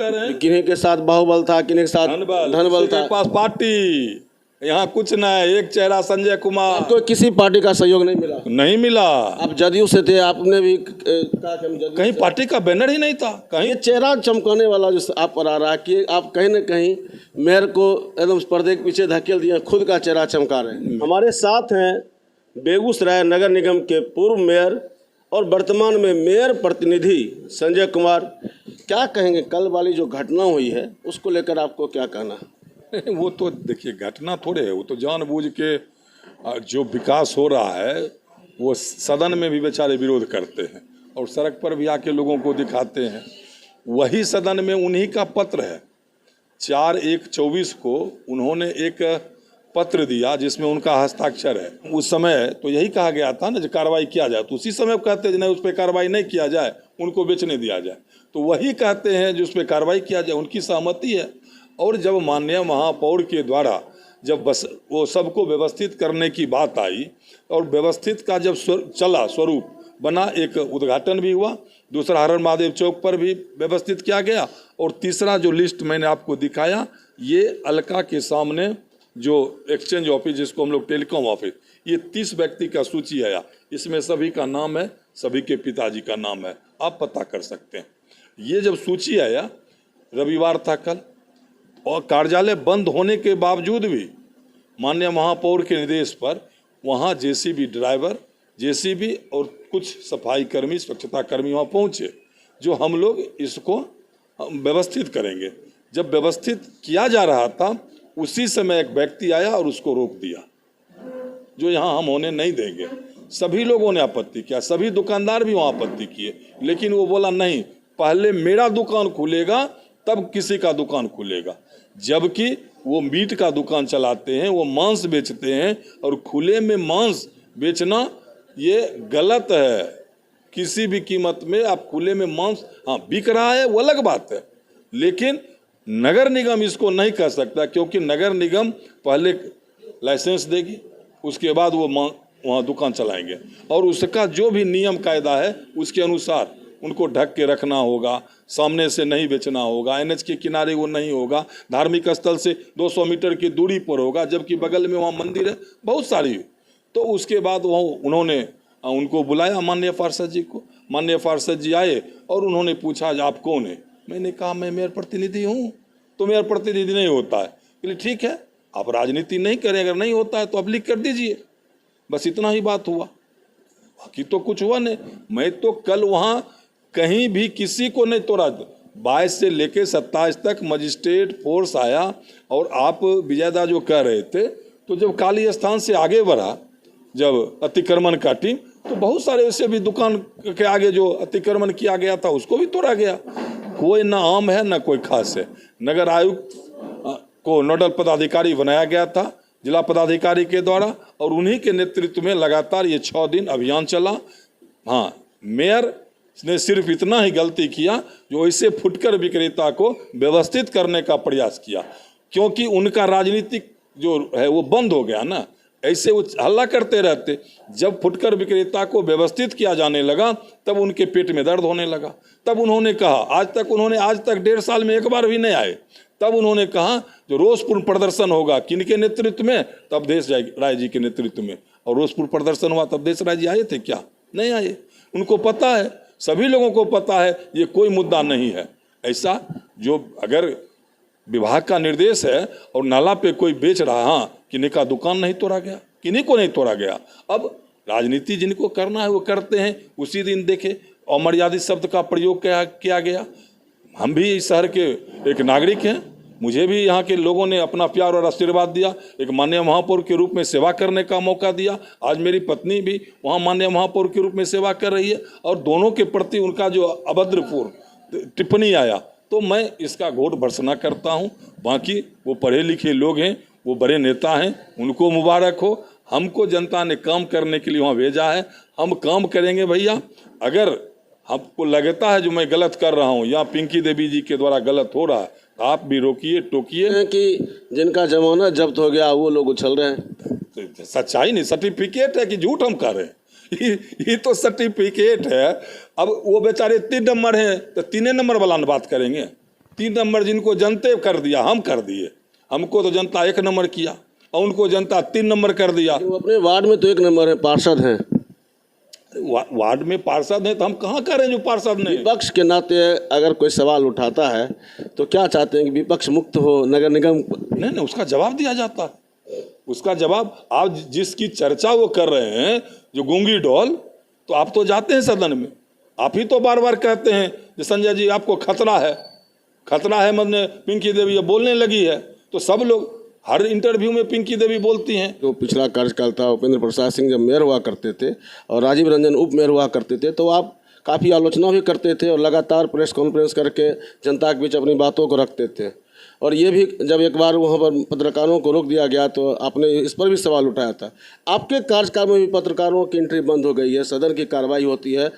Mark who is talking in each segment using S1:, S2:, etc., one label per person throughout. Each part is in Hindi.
S1: कर रहे हैं?
S2: किन्हीं के साथ बाहुबल था, किन्हीं के साथ धनबल था।
S1: पास पार्टी, यहाँ कुछ न है, एक चेहरा संजय कुमार।
S2: आपको किसी पार्टी का सहयोग नहीं मिला?
S1: नहीं मिला।
S2: आप जदयू से थे, आपने भी कहा कि हम जदयू
S1: कहीं पार्टी का बैनर ही नहीं था कहीं।
S2: ये चेहरा चमकाने वाला जो आप पर आ रहा है कि आप कहीं न कहीं मेयर को एकदम पर्दे के पीछे धकेल दिए, खुद का चेहरा चमका रहे हैं। हमारे साथ हैं बेगूसराय नगर निगम के पूर्व मेयर और वर्तमान में मेयर प्रतिनिधि संजय कुमार। क्या कहेंगे, कल वाली जो घटना हुई है उसको लेकर आपको क्या कहना है?
S1: वो तो देखिए घटना थोड़े है, वो तो जानबूझ के जो विकास हो रहा है वो सदन में भी बेचारे विरोध करते हैं और सड़क पर भी आके लोगों को दिखाते हैं। वही सदन में उन्हीं का पत्र है, 4/1/24 को उन्होंने एक पत्र दिया जिसमें उनका हस्ताक्षर है। उस समय तो यही कहा गया था ना जो कार्रवाई किया जाए, तो उसी समय कहते हैं नहीं उस पर कार्रवाई नहीं किया जाए, उनको बेचने दिया जाए, तो वही कहते हैं जो उस पर कार्रवाई किया जाए, उनकी सहमति है। और जब माननीय महापौर के द्वारा जब बस वो सबको व्यवस्थित करने की बात आई और व्यवस्थित का जब चला स्वरूप बना, एक उद्घाटन भी हुआ, दूसरा हरण महादेव चौक पर भी व्यवस्थित किया गया और तीसरा जो लिस्ट मैंने आपको दिखाया ये अलका के सामने जो एक्सचेंज ऑफिस जिसको हम लोग टेलीकॉम ऑफिस, ये 30 व्यक्ति का सूची आया, इसमें सभी का नाम है, सभी के पिताजी का नाम है, आप पता कर सकते हैं। ये जब सूची आया रविवार था कल, और कार्यालय बंद होने के बावजूद भी माननीय महापौर के निर्देश पर वहाँ जेसीबी ड्राइवर, जेसीबी और कुछ सफाई कर्मी, स्वच्छता कर्मी वहाँ पहुँचे, जो हम लोग इसको व्यवस्थित करेंगे। जब व्यवस्थित किया जा रहा था उसी समय एक व्यक्ति आया और उसको रोक दिया, जो यहाँ हम होने नहीं देंगे। सभी लोगों ने आपत्ति किया, सभी दुकानदार भी वहाँ आपत्ति किए, लेकिन वो बोला नहीं, पहले मेरा दुकान खुलेगा तब किसी का दुकान खुलेगा। जबकि वो मीट का दुकान चलाते हैं, वो मांस बेचते हैं और खुले में मांस बेचना ये गलत है। किसी भी कीमत में आप खुले में मांस, हाँ बिक रहा है वो अलग बात है, लेकिन नगर निगम इसको नहीं कर सकता, क्योंकि नगर निगम पहले लाइसेंस देगी, उसके बाद वो वहाँ दुकान चलाएंगे और उसका जो भी नियम कायदा है उसके अनुसार उनको ढक के रखना होगा, सामने से नहीं बेचना होगा, एनएच के किनारे वो नहीं होगा, धार्मिक स्थल से 200 मीटर की दूरी पर होगा, जबकि बगल में वहाँ मंदिर है बहुत सारी। तो उसके बाद वहाँ उन्होंने उनको बुलाया माननीय पार्षद जी को, माननीय पार्षद जी आए और उन्होंने पूछा आप कौन है? मैंने कहा मैं मेयर प्रतिनिधि हूँ। तो मेयर प्रतिनिधि नहीं होता है, बोले ठीक है आप राजनीति नहीं करें, अगर नहीं होता है तो आप लिख कर दीजिए, बस इतना ही बात हुआ, बाकी तो कुछ हुआ नहीं। मैं तो कल वहाँ कहीं भी किसी को नहीं तोड़ा, 22 से लेके 27 तक मजिस्ट्रेट फोर्स आया। और आप विजयदा जो कह रहे थे, तो जब काली स्थान से आगे बढ़ा जब अतिक्रमण का टीम, तो बहुत सारे ऐसे भी दुकान के आगे जो अतिक्रमण किया गया था उसको भी तोड़ा गया। कोई ना आम है ना कोई खास है। नगर आयुक्त को नोडल पदाधिकारी बनाया गया था जिला पदाधिकारी के द्वारा, और उन्हीं के नेतृत्व में लगातार ये 6 दिन अभियान चला। हाँ, मेयर ने सिर्फ इतना ही गलती किया जो ऐसे फुटकर विक्रेता को व्यवस्थित करने का प्रयास किया, क्योंकि उनका राजनीतिक जो है वो बंद हो गया ना, ऐसे वो हल्ला करते रहते। जब फुटकर विक्रेता को व्यवस्थित किया जाने लगा तब उनके पेट में दर्द होने लगा। तब उन्होंने कहा, आज तक 1.5 साल में एक बार भी नहीं आए, तब उन्होंने कहा जो रोषपूर्ण प्रदर्शन होगा किनके नेतृत्व में? तब देश राय जी के नेतृत्व में। और रोषपूर्ण प्रदर्शन हुआ तब देश राय जी आए थे क्या? नहीं आए। उनको पता है, सभी लोगों को पता है ये कोई मुद्दा नहीं है ऐसा। जो अगर विभाग का निर्देश है और नाला पे कोई बेच रहा, हाँ किन्हीं का दुकान नहीं तोड़ा गया, किन्हीं को नहीं तोड़ा गया। अब राजनीति जिनको करना है वो करते हैं। उसी दिन देखे अमर्यादित शब्द का प्रयोग किया गया। हम भी इस शहर के एक नागरिक हैं, मुझे भी यहाँ के लोगों ने अपना प्यार और आशीर्वाद दिया, एक माननीय महापौर के रूप में सेवा करने का मौका दिया। आज मेरी पत्नी भी वहाँ माननीय महापौर के रूप में सेवा कर रही है, और दोनों के प्रति उनका जो अभद्रपूर्ण टिप्पणी आया तो मैं इसका घोर भर्त्सना करता हूँ। बाकी वो पढ़े लिखे लोग हैं, वो बड़े नेता हैं, उनको मुबारक हो। हमको जनता ने काम करने के लिए वहाँ भेजा है, हम काम करेंगे भैया। अगर आपको लगता है जो मैं गलत कर रहा हूँ या पिंकी देवी जी के द्वारा गलत हो रहा है, आप भी रोकिए टोकिए।
S2: कि जिनका जमानत जब्त हो गया वो लोग उछल रहे हैं।
S1: सच्चाई नहीं, सर्टिफिकेट है कि झूठ हम कर रहे हैं? ये तो सर्टिफिकेट है। अब वो बेचारे 3 नंबर हैं तो 3 नंबर वाला बात करेंगे। 3 नंबर जिनको जनते कर दिया, हम कर दिए। हमको तो जनता 1 नंबर किया और उनको जनता 3 नंबर कर दिया।
S2: वो अपने वार्ड में तो 1 नंबर है, पार्षद हैं।
S1: वार्ड में पार्षद हैं तो हम कहाँ करें जो पार्षद नहीं।
S2: विपक्ष के नाते अगर कोई सवाल उठाता है तो क्या चाहते हैं कि विपक्ष मुक्त हो नगर निगम?
S1: नहीं, उसका जवाब दिया जाता है। उसका जवाब, आप जिसकी चर्चा वो कर रहे हैं जो गूंगी डॉल, तो आप तो जाते हैं सदन में, आप ही तो बार बार कहते हैं कि संजय जी आपको खतरा है, खतरा है। मतलब पिंकी देवी ये बोलने लगी है, तो सब लोग हर इंटरव्यू में पिंकी देवी बोलती हैं।
S2: जो पिछला कार्यकाल था, उपेंद्र प्रसाद सिंह जब मेयर हुआ करते थे और राजीव रंजन उप मेयर हुआ करते थे, तो आप काफ़ी आलोचना भी करते थे और लगातार प्रेस कॉन्फ्रेंस करके जनता के बीच अपनी बातों को रखते थे। और ये भी जब एक बार वहाँ पर पत्रकारों को रोक दिया गया तो आपने इस पर भी सवाल उठाया था। आपके कार्यकाल में भी पत्रकारों की एंट्री बंद हो गई है, सदन की कार्रवाई होती है,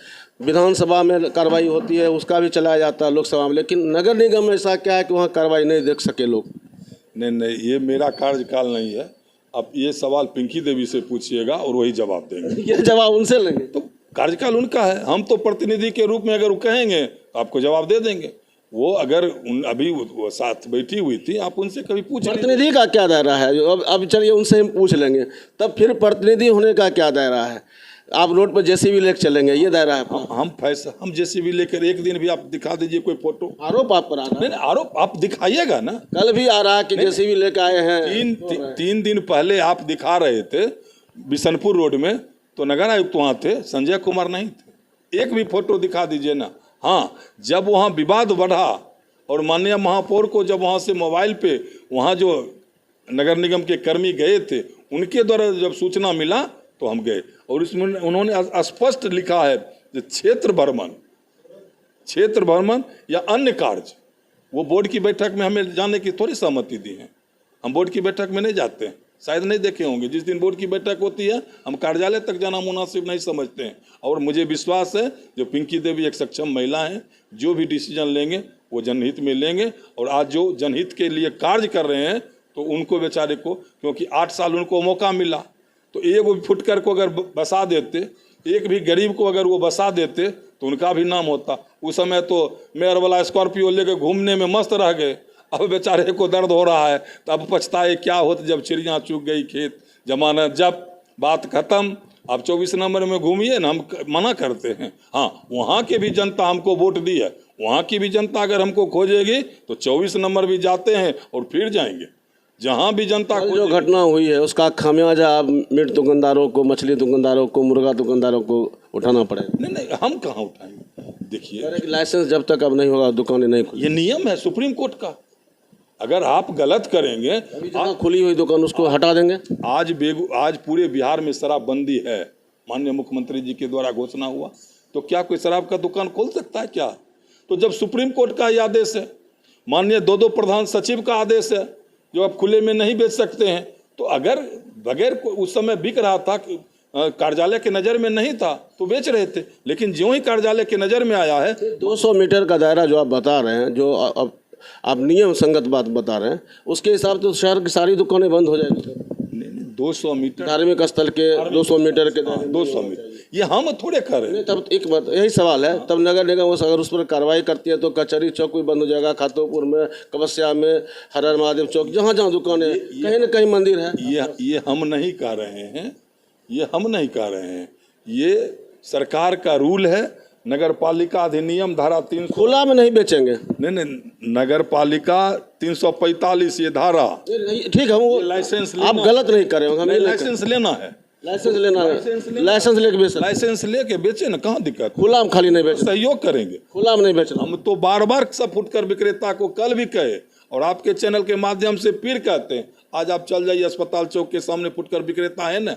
S2: विधानसभा में कार्रवाई होती है, उसका भी चलाया जाता है लोकसभा में, लेकिन नगर निगम में ऐसा क्या है कि वहाँ कार्रवाई नहीं देख सके लोग?
S1: नहीं, ये मेरा कार्यकाल नहीं है। अब ये सवाल पिंकी देवी से पूछिएगा और वही जवाब देंगे।
S2: ये जवाब उनसे लेंगे?
S1: तो कार्यकाल उनका है, हम तो प्रतिनिधि के रूप में अगर वो कहेंगे तो आपको जवाब दे देंगे। वो अगर अभी वो साथ बैठी हुई थी, आप उनसे कभी पूछ लीजिए।
S2: प्रतिनिधि का क्या दायरा है? अब चलिए उनसे हम पूछ लेंगे, तब फिर प्रतिनिधि होने का क्या दायरा है? आप रोड पर जेसीबी लेकर चलेंगे, ये दायरा है?
S1: हम जेसीबी लेकर एक दिन भी आप दिखा दीजिए कोई फोटो।
S2: आरोप आप पर आ रहा है?
S1: नहीं, आरोप आप दिखाइएगा ना।
S2: कल भी आ रहा है कि जेसीबी लेकर आए हैं।
S1: तीन दिन पहले आप दिखा रहे थे बिशनपुर रोड में, तो नगर आयुक्त वहाँ थे, संजय कुमार नहीं थे। एक भी फोटो दिखा दीजिए ना। हाँ, जब वहाँ विवाद बढ़ा और माननीय महापौर को जब वहाँ से मोबाइल पे वहाँ जो नगर निगम के कर्मी गए थे, उनके द्वारा जब सूचना मिला तो हम गए और इसमें उन्होंने स्पष्ट लिखा है कि क्षेत्र भ्रमण या अन्य कार्य, वो बोर्ड की बैठक में हमें जाने की थोड़ी सहमति दी है। हम बोर्ड की बैठक में नहीं जाते हैं, शायद नहीं देखे होंगे। जिस दिन बोर्ड की बैठक होती है हम कार्यालय तक जाना मुनासिब नहीं समझते हैं। और मुझे विश्वास है जो पिंकी देवी एक सक्षम महिला हैं, जो भी डिसीजन लेंगे वो जनहित में लेंगे। और आज जो जनहित के लिए कार्य कर रहे हैं तो उनको बेचारे को, क्योंकि 8 साल उनको मौका मिला, तो एक भी फुटकर को अगर बसा देते, एक भी गरीब को अगर वो बसा देते तो उनका भी नाम होता। उस समय तो मेयर वाला स्कॉर्पियो लेकर घूमने में मस्त रह गए, अब बेचारे को दर्द हो रहा है। तो अब पछताए क्या होता जब चिड़िया चुग गई खेत, जमानत जब बात खत्म। अब 24 नंबर में घूमिए ना, हम मना करते हैं। हाँ, वहाँ के भी जनता हमको वोट दी है, वहाँ की भी जनता अगर हमको खोजेगी तो 24 नंबर भी जाते हैं और फिर जाएंगे जहाँ भी जनता को।
S2: जो घटना हुई है उसका खामियाजा मीट दुकानदारों को, मछली दुकानदारों को, मुर्गा दुकानदारों को उठाना पड़ेगा।
S1: नहीं, हम कहाँ उठाएंगे। देखिए,
S2: लाइसेंस जब तक अब नहीं होगा दुकानें नहीं खुली।
S1: ये नियम है सुप्रीम कोर्ट का। अगर आप गलत करेंगे,
S2: खुली हुई दुकान उसको हटा देंगे।
S1: आज पूरे बिहार में शराबबंदी है, माननीय मुख्यमंत्री जी के द्वारा घोषणा हुआ, तो क्या कोई शराब का दुकान खोल सकता है क्या? तो जब सुप्रीम कोर्ट का ये आदेश है, माननीय 2 प्रधान सचिव का आदेश है जो आप खुले में नहीं बेच सकते हैं, तो अगर बगैर उस समय बिक रहा था, कार्यालय के नज़र में नहीं था तो बेच रहे थे, लेकिन ज्यों ही कार्यालय के नज़र में आया है।
S2: 200 मीटर का दायरा जो आप बता रहे हैं, जो आप नियम संगत बात बता रहे हैं, उसके हिसाब से तो शहर की सारी दुकानें बंद हो जाएगी।
S1: 200 मीटर
S2: धार्मिक स्थल के 200 मीटर के
S1: 200 मीटर ये हम थोड़े कर रहे हैं।
S2: तब एक बात यही सवाल है, तब नगर निगम अगर उस पर कार्रवाई करती है तो कचहरी चौक भी बंद हो जाएगा, खातोपुर में, कवस्या में, हर हर महादेव चौक, जहाँ जहाँ दुकानें, कहीं न कहीं मंदिर है।
S1: ये हम नहीं कह रहे हैं, ये हम नहीं कह रहे हैं, ये सरकार का रूल है। नगर पालिका अधिनियम धारा 300
S2: खुला में नहीं बेचेंगे।
S1: नहीं, नगर पालिका 345 ये धारा।
S2: ठीक है, वो
S1: लाइसेंस
S2: आप गलत नहीं कर रहे हो, हमें
S1: लाइसेंस लेना है,
S2: लाइसेंस लेना है, लाइसेंस लेके बेच,
S1: लाइसेंस लेके बेचे ना, कहाँ दिक्कत।
S2: खुला में खाली नहीं बेच,
S1: सहयोग करेंगे,
S2: खुला में नहीं बेचना।
S1: हम तो बार बार सब फुटकर विक्रेता को कल भी कहे और आपके चैनल के माध्यम से फिर कहते हैं। आज आप चल जाइए अस्पताल चौक के सामने फुटकर विक्रेता है ना,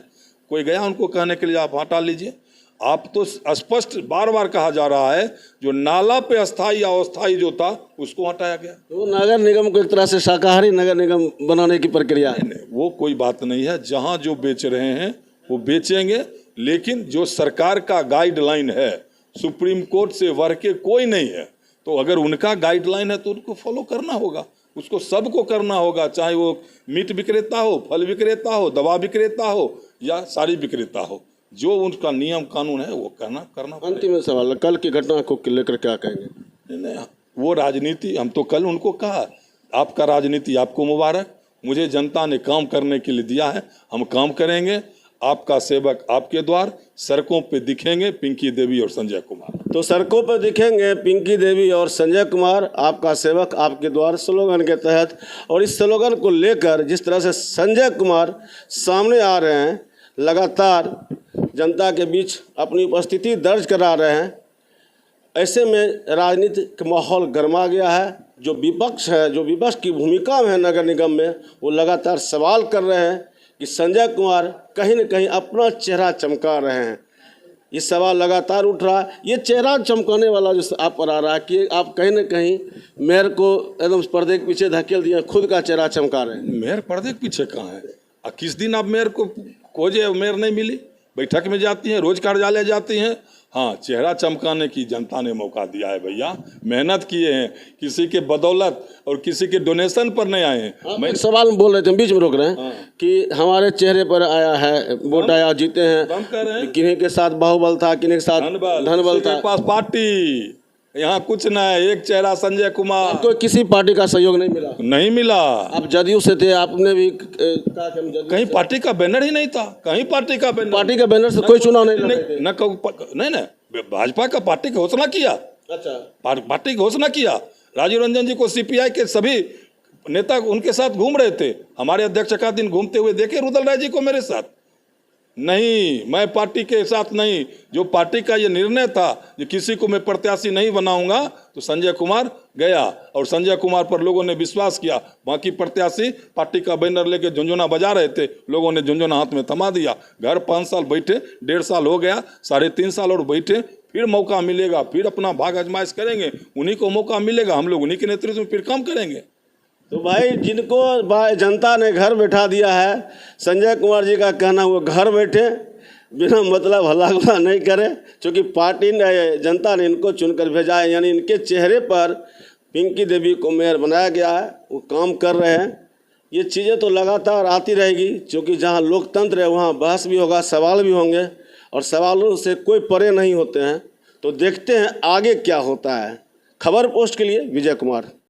S1: कोई गया उनको कहने के लिए आप हटा लीजिए। आप तो स्पष्ट बार बार कहा जा रहा है जो नाला पे अस्थाई या अस्थाई जो था उसको हटाया गया।
S2: तो नगर निगम को एक तरह से शाकाहारी नगर निगम बनाने की प्रक्रिया है।
S1: नहीं, वो कोई बात नहीं है। जहां जो बेच रहे हैं वो बेचेंगे, लेकिन जो सरकार का गाइडलाइन है, सुप्रीम कोर्ट से बढ़ के कोई नहीं है, तो अगर उनका गाइडलाइन है तो उनको फॉलो करना होगा, उसको सबको करना होगा, चाहे वो मीट विक्रेता हो, फल विक्रेता हो, दवा विक्रेता हो या साड़ी विक्रेता हो। जो उनका नियम कानून है वो करना
S2: अंतिम सवाल, कल की घटना को लेकर क्या कहेंगे?
S1: नहीं, वो राजनीति, हम तो कल उनको कहा आपका राजनीति आपको मुबारक, मुझे जनता ने काम करने के लिए दिया है, हम काम करेंगे, आपका सेवक आपके द्वार, सड़कों पे दिखेंगे पिंकी देवी और संजय कुमार।
S2: तो सड़कों पर दिखेंगे पिंकी देवी और संजय कुमार, आपका सेवक आपके द्वार स्लोगन के तहत। और इस स्लोगन को लेकर जिस तरह से संजय कुमार सामने आ रहे हैं, लगातार जनता के बीच अपनी उपस्थिति दर्ज करा रहे हैं, ऐसे में राजनीतिक माहौल गर्मा गया है। जो विपक्ष है, जो विपक्ष की भूमिका में है नगर निगम में, वो लगातार सवाल कर रहे हैं कि संजय कुमार कहीं न कहीं अपना चेहरा चमका रहे हैं। ये सवाल लगातार उठ रहा है। ये चेहरा चमकाने वाला जो आप पर आ रहा है कि आप कहीं न कहीं मेयर को एकदम पर्दे के पीछे धकेल दिए, खुद का चेहरा चमका रहे हैं।
S1: मेयर पर्दे के पीछे कहाँ है? किस दिन आप मेयर को खोजे, मेयर नहीं मिली, बैठक में जाती हैं, रोज कार्यालय जाती हैं। हाँ, चेहरा चमकाने की जनता ने मौका दिया है भैया, मेहनत किए हैं, किसी के बदौलत और किसी के डोनेशन पर नहीं आए हैं।
S2: मैं सवाल में बोल रहे थे, बीच में रोक रहे हैं कि हमारे चेहरे पर आया है, वोट आया, जीते हैं, किन्हीं के साथ बाहुबल था, किन्हीं के साथ धनबल था,
S1: पास पार्टी, यहाँ कुछ ना है, एक चेहरा संजय कुमार।
S2: आपको किसी पार्टी का सहयोग नहीं मिला? आप जदयू से थे, आपने भी कहा कि हम जदयू
S1: कहीं पार्टी का बैनर ही नहीं था, कहीं पार्टी का बैनर
S2: से कोई चुनाव नहीं
S1: नहीं, भाजपा का पार्टी की घोषणा किया।
S2: अच्छा,
S1: पार्टी की घोषणा किया। राजीव रंजन जी को सीपीआई के सभी नेता उनके साथ घूम रहे थे, हमारे अध्यक्ष का दिन घूमते हुए देखे रुदल राय जी को मेरे साथ। नहीं, मैं पार्टी के साथ नहीं। जो पार्टी का ये निर्णय था कि किसी को मैं प्रत्याशी नहीं बनाऊंगा, तो संजय कुमार गया और संजय कुमार पर लोगों ने विश्वास किया। बाकी प्रत्याशी पार्टी का बैनर लेके झुंझुना बजा रहे थे, लोगों ने झुंझुना हाथ में थमा दिया। घर 5 साल बैठे, 1.5 साल हो गया, 3.5 साल और बैठे, फिर मौका मिलेगा, फिर अपना भाग आजमाइश करेंगे, उन्हीं को मौका मिलेगा, हम लोग उन्हीं के नेतृत्व में फिर काम करेंगे।
S2: तो भाई जिनको जनता ने घर बैठा दिया है, संजय कुमार जी का कहना हुआ घर बैठे, बिना मतलब हल्ला गुल्ला नहीं करे, क्योंकि पार्टी ने, जनता ने इनको चुनकर भेजा है। यानी इनके चेहरे पर पिंकी देवी को मेयर बनाया गया है, वो काम कर रहे हैं। ये चीज़ें तो लगातार आती रहेगी, क्योंकि जहाँ लोकतंत्र है वहाँ बहस भी होगा, सवाल भी होंगे, और सवालों से कोई परे नहीं होते हैं। तो देखते हैं आगे क्या होता है। खबर पोस्ट के लिए विजय कुमार।